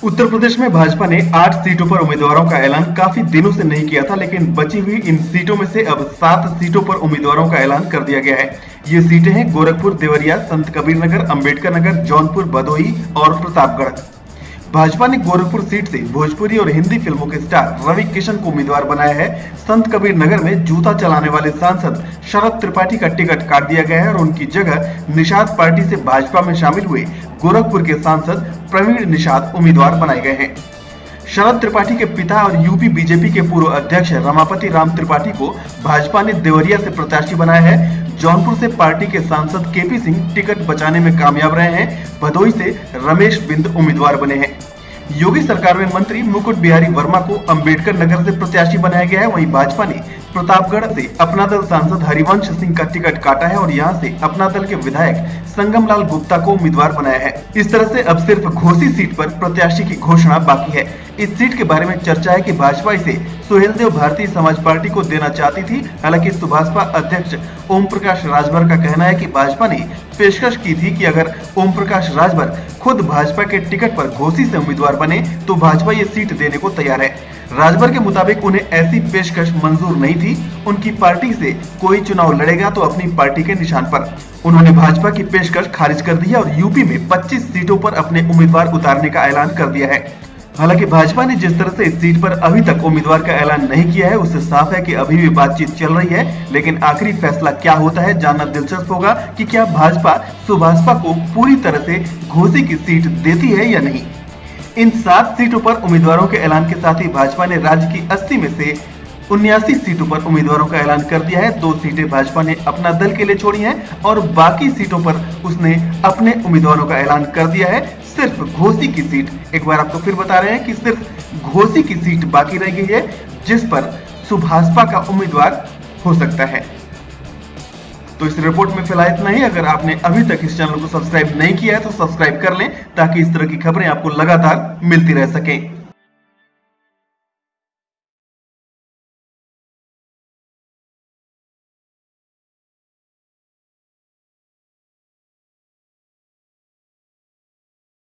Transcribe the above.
उत्तर प्रदेश में भाजपा ने 8 सीटों पर उम्मीदवारों का ऐलान काफी दिनों से नहीं किया था, लेकिन बची हुई इन सीटों में से अब 7 सीटों पर उम्मीदवारों का ऐलान कर दिया गया है। ये सीटें हैं गोरखपुर, देवरिया, संत कबीर नगर, अंबेडकर नगर, जौनपुर, भदोही और प्रतापगढ़। भाजपा ने गोरखपुर सीट से भोजपुरी और हिंदी फिल्मों के स्टार रवि किशन को उम्मीदवार बनाया है। संत कबीर नगर में जूता चलाने वाले सांसद शरद त्रिपाठी का टिकट काट दिया गया है और उनकी जगह निषाद पार्टी से भाजपा में शामिल हुए गोरखपुर के सांसद प्रवीण निषाद उम्मीदवार बनाए गए हैं। शरद त्रिपाठी के पिता और यूपी बीजेपी के पूर्व अध्यक्ष रमापति राम त्रिपाठी को भाजपा ने देवरिया से प्रत्याशी बनाया है। जौनपुर से पार्टी के सांसद केपी सिंह टिकट बचाने में कामयाब रहे हैं। भदोही से रमेश बिंद उम्मीदवार बने हैं। योगी सरकार में मंत्री मुकुट बिहारी वर्मा को अंबेडकर नगर से प्रत्याशी बनाया गया है। वहीं भाजपा ने प्रतापगढ़ से अपना दल सांसद हरिवंश सिंह का टिकट काटा है और यहां से अपना दल के विधायक संगम लाल गुप्ता को उम्मीदवार बनाया है। इस तरह से अब सिर्फ घोसी सीट पर प्रत्याशी की घोषणा बाकी है। इस सीट के बारे में चर्चा है कि भाजपा इसे सुहेलदेव भारतीय समाज पार्टी को देना चाहती थी। हालांकि सुभाषपा अध्यक्ष ओम प्रकाश राजभर का कहना है कि भाजपा ने पेशकश की थी कि अगर ओम प्रकाश राजभर खुद भाजपा के टिकट पर घोसी से उम्मीदवार बने तो भाजपा ये सीट देने को तैयार है। राजभर के मुताबिक उन्हें ऐसी पेशकश मंजूर नहीं थी। उनकी पार्टी से कोई चुनाव लड़ेगा तो अपनी पार्टी के निशान पर। उन्होंने भाजपा की पेशकश खारिज कर दी है और यूपी में 25 सीटों पर अपने उम्मीदवार उतारने का ऐलान कर दिया है। हालांकि भाजपा ने जिस तरह से इस सीट पर अभी तक उम्मीदवार का ऐलान नहीं किया है, उससे साफ है कि अभी भी बातचीत चल रही है। लेकिन आखिरी फैसला क्या होता है, जानना दिलचस्प होगा कि क्या भाजपा सुभाषपा को पूरी तरह से घोसी की सीट देती है या नहीं। इन 7 सीटों पर उम्मीदवारों के ऐलान के साथ ही भाजपा ने राज्य की 80 में से 79 सीटों पर उम्मीदवारों का ऐलान कर दिया है। 2 सीटें भाजपा ने अपना दल के लिए छोड़ी हैं और बाकी सीटों पर उसने अपने उम्मीदवारों का ऐलान कर दिया है। सिर्फ घोसी की सीट, एक बार आपको फिर बता रहे हैं कि सिर्फ घोसी की सीट बाकी रह गई है जिस पर सुभाषपा का उम्मीदवार हो सकता है। तो इस रिपोर्ट में फिलहाल इतना ही। अगर आपने अभी तक इस चैनल को सब्सक्राइब नहीं किया है तो सब्सक्राइब कर लें ताकि इस तरह की खबरें आपको लगातार मिलती रह सकें।